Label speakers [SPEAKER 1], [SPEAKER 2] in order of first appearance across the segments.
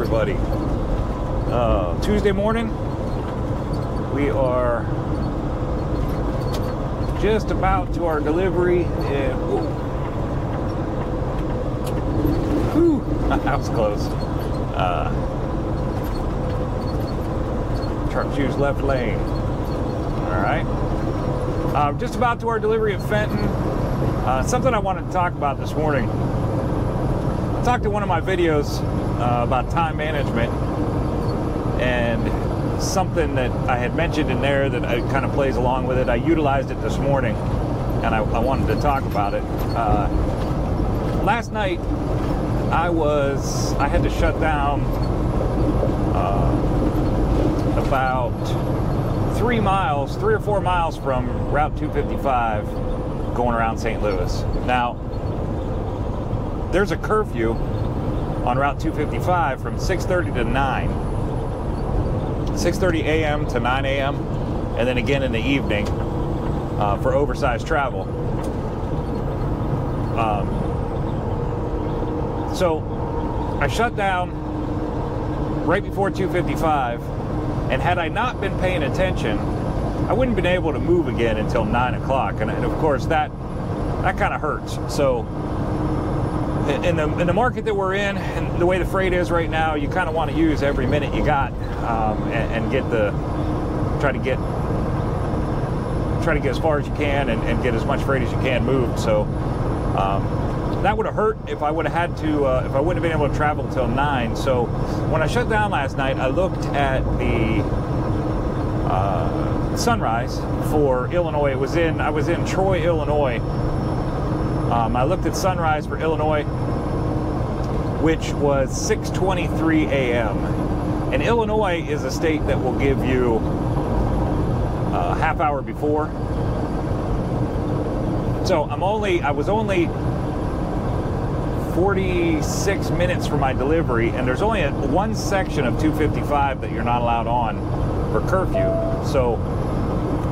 [SPEAKER 1] everybody. Tuesday morning. We are just about to our delivery. That was close. Truck choose left lane. All right. Just about to our delivery at Fenton. Something I wanted to talk about this morning. I talked in one of my videos about time management, and something that I had mentioned in there that kind of plays along with it. I utilized it this morning, and I wanted to talk about it. Last night, I had to shut down about 3 or 4 miles from Route 255 going around St. Louis. Now, there's a curfew on Route 255 from 6:30 to 9. 6:30 a.m. to 9 a.m. and then again in the evening for oversized travel. So I shut down right before 255, and had I not been paying attention, I wouldn't have been able to move again until 9 o'clock, and of course that kind of hurts. So in the market that we're in, and the way the freight is right now, you kind of want to use every minute you got, and try to get as far as you can, and get as much freight as you can moved. So that would have hurt if I would have had to, if I wouldn't have been able to travel until 9. So when I shut down last night, I looked at the sunrise for Illinois. I was in Troy, Illinois. I looked at sunrise for Illinois, which was 6:23 a.m. And Illinois is a state that will give you a half hour before. So I was only 46 minutes from my delivery, and there's only one section of 255 that you're not allowed on for curfew. So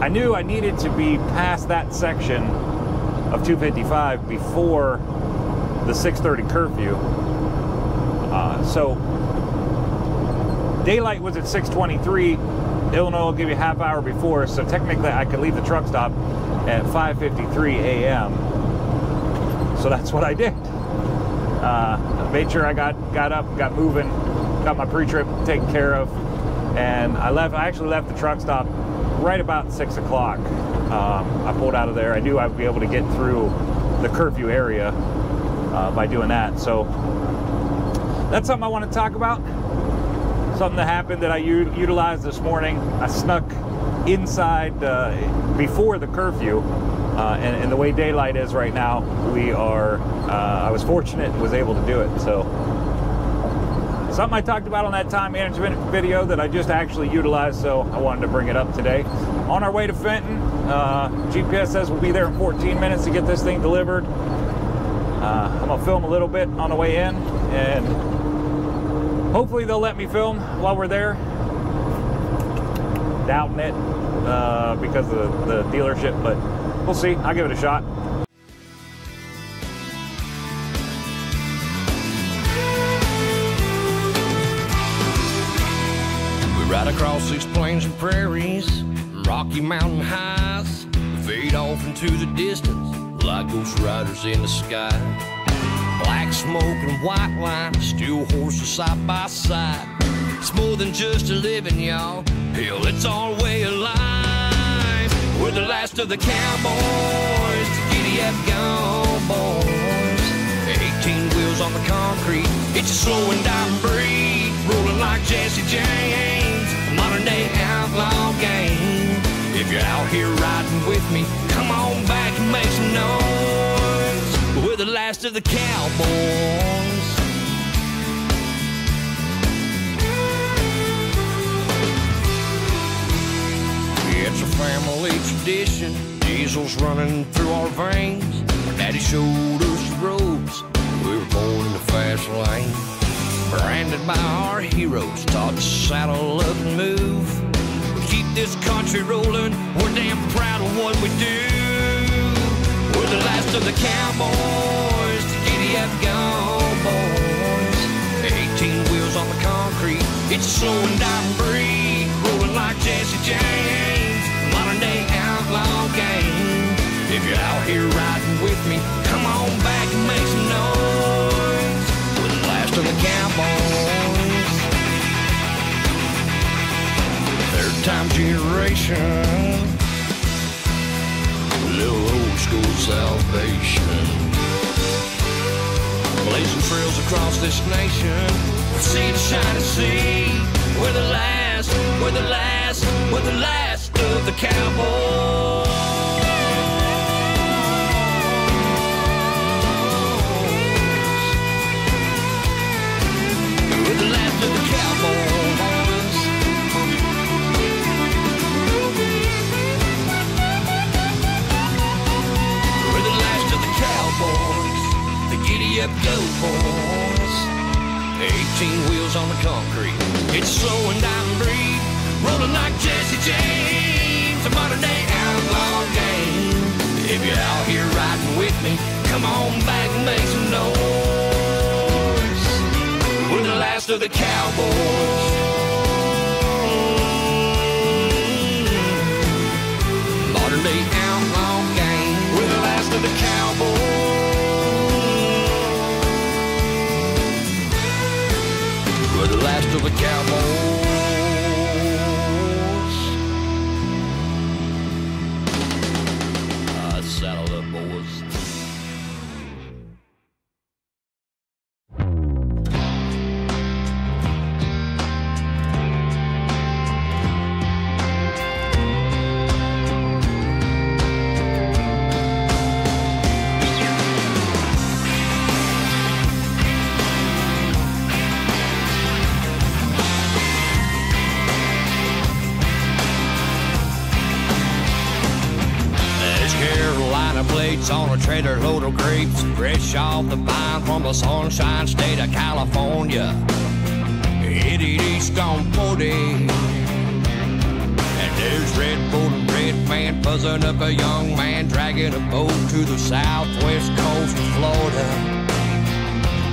[SPEAKER 1] I knew I needed to be past that section of 255 before the 6:30 curfew. So daylight was at 6:23. Illinois will give you a half hour before, so technically I could leave the truck stop at 5:53 a.m. So that's what I did. Made sure I got up, got moving, got my pre-trip taken care of, and I actually left the truck stop right about 6 o'clock. I pulled out of there. I knew I would be able to get through the curfew area by doing that. So that's something I want to talk about. Something that happened that I utilized this morning. I snuck inside before the curfew, and the way daylight is right now, I was fortunate and was able to do it. So something I talked about on that time management video that I just actually utilized, so I wanted to bring it up today. On our way to Fenton, GPS says we'll be there in 14 minutes to get this thing delivered. I'm gonna film a little bit on the way in, and hopefully they'll let me film while we're there. Doubting it because of the dealership, but we'll see. I'll give it a shot.
[SPEAKER 2] We ride across these plains and prairies, rocky mountain highs, fade off into the distance like ghost riders in the sky. Black smoke and white line, steel horses side by side. It's more than just a living, y'all. Hell, it's our way of life. We're the last of the cowboys, the giddy-up gone boys. 18 wheels on the concrete, it's a slow and dying breed. Rolling like Jesse James, a modern-day outlaw game. If you're out here riding with me, come on back and make some noise. We're the last of the cowboys. It's a family tradition, diesel's running through our veins. Our daddy showed us the roads, we were born in the fast lane. Branded by our heroes, taught to saddle up and move. We keep this country rolling, we're damn proud of what we do. We're the last of the cowboys, the giddy-up gone boys. 18 wheels on the concrete. It's a slow and dying breed, rolling like Jesse James. Modern day outlaw game. If you're out here riding with me, come on back and make some noise. We're the last of the cowboys. Third time generation. A little old school salvation. Blazing trails across this nation, from sea to shining sea. We're the last, we're the last, we're the last of the cowboys. We're the last of the cowboys. We're the last of the cowboys. The giddy up go boys. 18 wheels on the concrete. It's slow and dying breed, rolling like Jesse James. A modern day outlaw game. If you're out here riding with me, come on back and make some noise. We're the last of the cowboys. Modern day outlaw game. We're the last of the cowboys. We're the last of the cowboys. Saddle up, boys. Plates on a trailer load of grapes, fresh off the vine from the sunshine state of California. Headed east on 40, and there's Red Bull and Red Man buzzing up a young man dragging a boat to the southwest coast of Florida.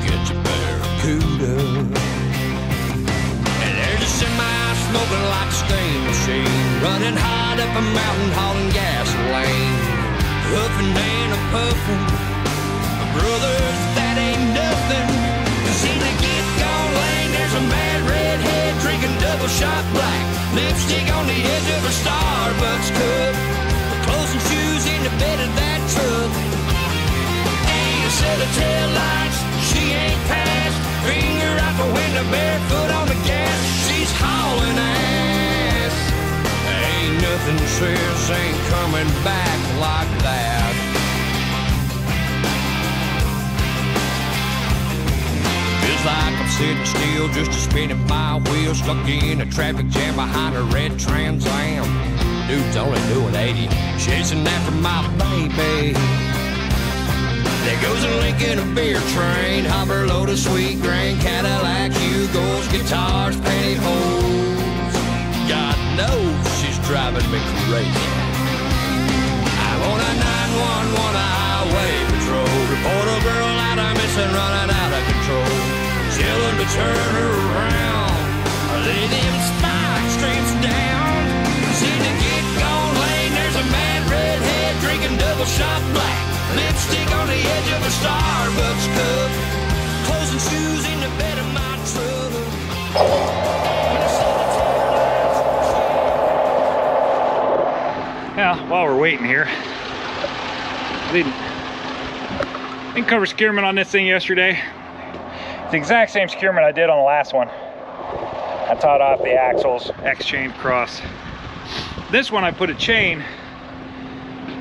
[SPEAKER 2] Get your barracuda. And there's a semi smoking like a steam machine, running hot up a mountain hauling gasoline. Huffing and a puffing, brothers, that ain't nothing. See the get gone lane, there's a mad redhead drinking double shot black, lipstick on the edge of a Starbucks cup, clothes and shoes in the bed of that truck. Ain't a set of tail lights, she ain't passed, finger out the window, barefoot on the gas, she's hauling ass. Ain't nothing says ain't coming back like that. Feels like I'm sitting still, just a spinning my wheels, stuck in a traffic jam behind a red Trans Am. Dude's only doing 80, chasing after my baby. There goes a Lincoln, a beer train, hopper load of sweet grain, Cadillac, Hugos, guitars, pantyhose. God knows she's driving me crazy. I'm on a 911 highway patrol. Report a girl out of missing, running out of control. Chillin' to turn her around. Lay them spike streets down. See the get gone lane, there's a mad redhead drinking double shot black. Lipstick on the edge of a Starbucks cup. Clothes and shoes in the bed of my truck.
[SPEAKER 1] Now, while we're waiting here, I didn't cover securement on this thing yesterday. It's the exact same securement I did on the last one. I taught off the axles, X-chain across. This one I put a chain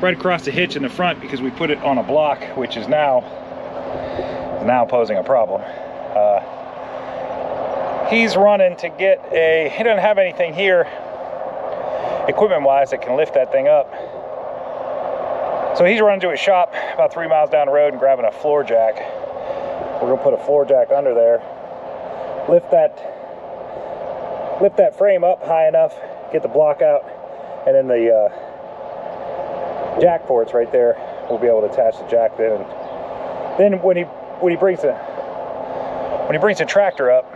[SPEAKER 1] right across the hitch in the front because we put it on a block, which is now posing a problem. He's running to get he doesn't have anything here equipment-wise that can lift that thing up. So he's running to his shop about 3 miles down the road and grabbing a floor jack. We're gonna put a floor jack under there, lift that frame up high enough, get the block out, and then the jack ports right there, we'll be able to attach the jack then. And then when he brings the tractor up,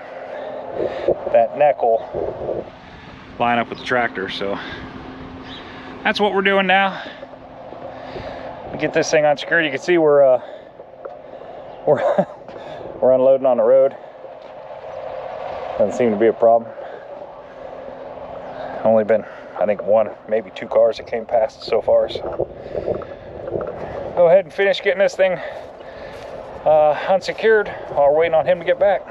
[SPEAKER 1] that neck will line up with the tractor. So that's what we're doing now. We get this thing unsecured. You can see we're unloading on the road. Doesn't seem to be a problem. Only been, I think, one, maybe two cars that came past so far. So go ahead and finish getting this thing unsecured while we're waiting on him to get back.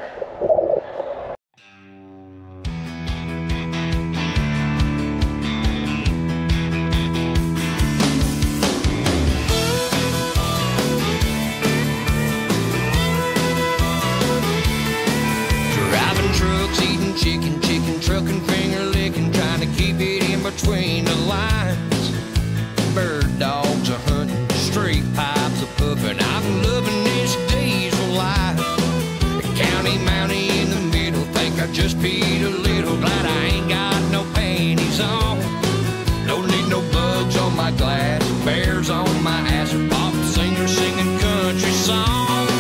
[SPEAKER 2] Driving trucks, eating chicken, trucking, finger licking, trying to keep it in between the lines. Bird dogs are hunting, straight pipes are puffing. I'm loving this diesel life. The county mountie in the middle, think I just peed a little. Glad I ain't got no panties on. Don't need no bugs on my glass, bears on my ass, or pop singer singing country songs.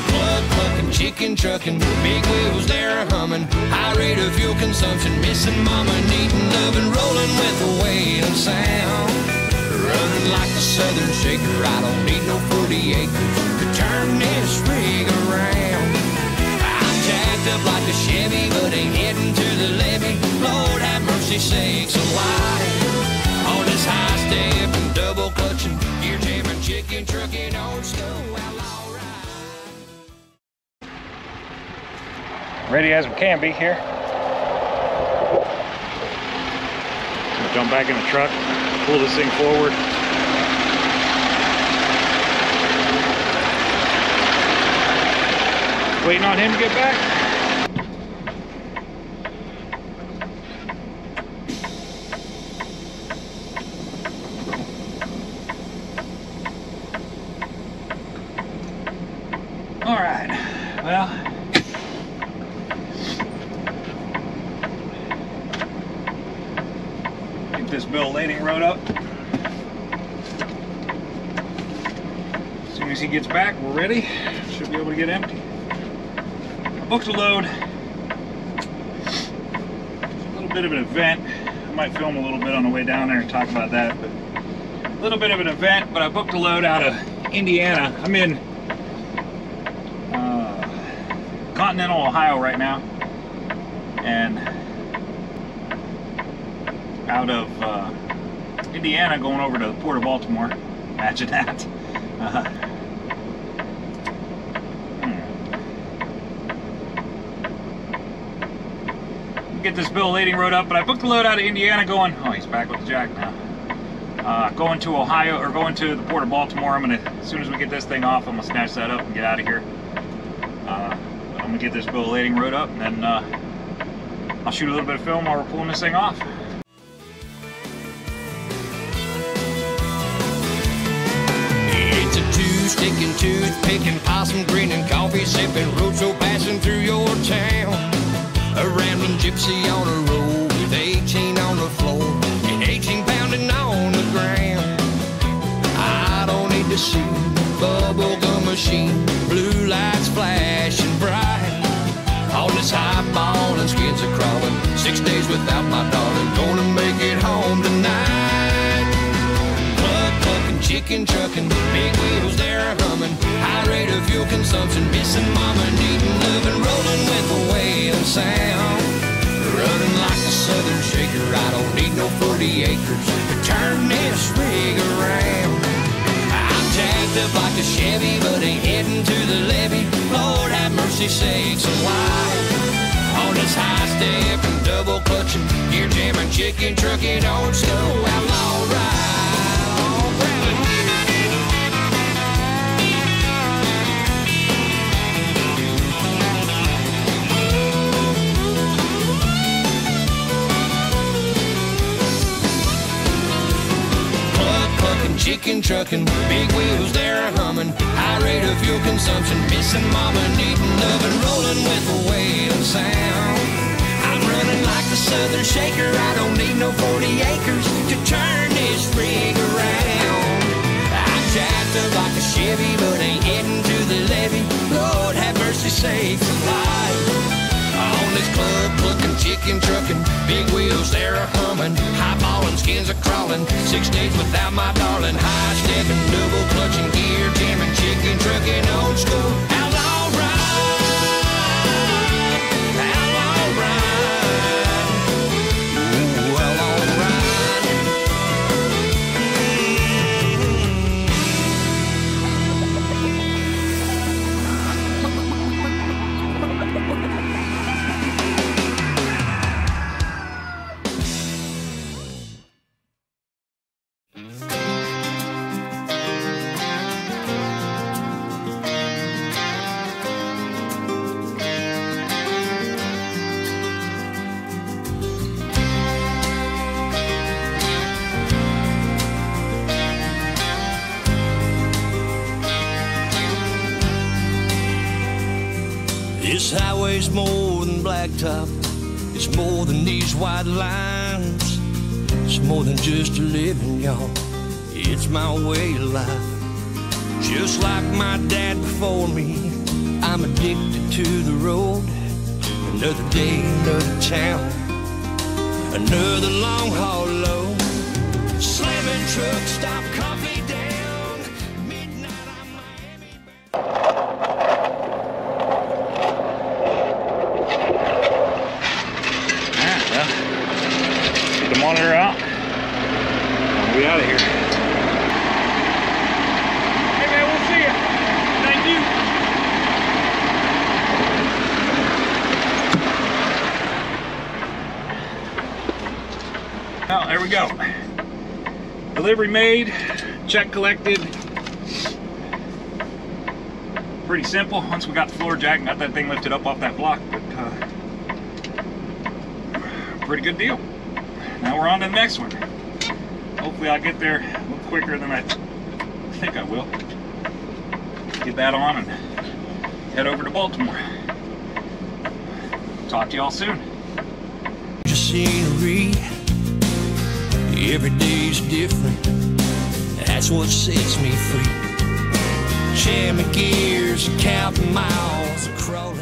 [SPEAKER 2] Plug plucking, chicken trucking, big wheels they're humming. High rate of fuel consumption, missing mama, needing loving, rolling with the wailing sound. Running like a southern shaker, I don't need no 40 acres to turn this rig around. I'm jacked up like a Chevy, but ain't heading to the levee. Lord have mercy sakes alive. On this high step and double clutching, gear jamming, chicken trucking, old snow outlaw ride.
[SPEAKER 1] Ready as we can be here. Gonna jump back in the truck, pull this thing forward. Waiting on him to get back. All right, well, get this bill of lading wrote up. As soon as he gets back, we're ready. Should be able to get empty. I booked a load. A little bit of an event. I might film a little bit on the way down there and talk about that, but a little bit of an event, but I booked a load out of Indiana. I'm in Continental Ohio right now, and out of Indiana going over to the Port of Baltimore. Imagine that. Get this bill of lading wrote up, but I booked the load out of Indiana going, oh, he's back with the jack now. Going to Ohio, or going to the Port of Baltimore. I'm gonna, as soon as we get this thing off, I'm gonna snatch that up and get out of here. I'm gonna get this bill of lading wrote up, and then I'll shoot a little bit of film while we're pulling this thing off.
[SPEAKER 2] It's a two-sticking, tooth-picking, possum grinning, coffee sipping, roadshow passing through your town. A rambling gypsy on a road with 18 on the floor and 18 pounding on the ground. I don't need to see bubblegum machine, blue lights flashing bright. On this highball and skins are crawling, 6 days without my darling, gonna make it home tonight. Plug plucking, chicken trucking, big wheels they're humming, high rate of fuel consumption, missing mama, needing loving, rolling with the wailing sound. Running like a southern shaker, I don't need no 40 acres to turn this rig around. I'm jacked up like a Chevy, but ain't heading to the levee. Lord have mercy sakes alive. On this high step and double clutching, gear jamming, chicken trucking, old snow outlaw ride. Oh, chicken trucking, big wheels they're humming, high rate of fuel consumption, missing mama, needing loving, rolling with a wailing sound. I'm running like a southern shaker, I don't need no 40 acres to turn this rig around. I'm jacked up like a Chevy, but ain't heading to the levee. Lord have mercy sakes alive. chicken trucking, big wheels they're a humming, high ballin', skins are crawling, 6 days without my darling, high stepping, double clutching, gear jamming, chicken trucking, old school outlaw ride, outlaw ride, ooh, outlaw ride. This highway's more than blacktop. It's more than these white lines. It's more than just a living, y'all. It's my way of life. Just like my dad before me, I'm addicted to the road. Another day, another town, another long haul load. Slamming truck stop, coffee down. Midnight, I'm Miami bound.
[SPEAKER 1] Get the monitor out. We'll be out of here. Hey man, we'll see you. Thank you. Well, there we go. Delivery made, check collected. Pretty simple. Once we got the floor jack and got that thing lifted up off that block, but pretty good deal. Now we're on to the next one. Hopefully I'll get there a little quicker than I think I will. Get that on and head over to Baltimore. Talk to y'all soon.
[SPEAKER 2] Just scenery, every day's different. That's what sets me free. Jamming gears, counting miles across.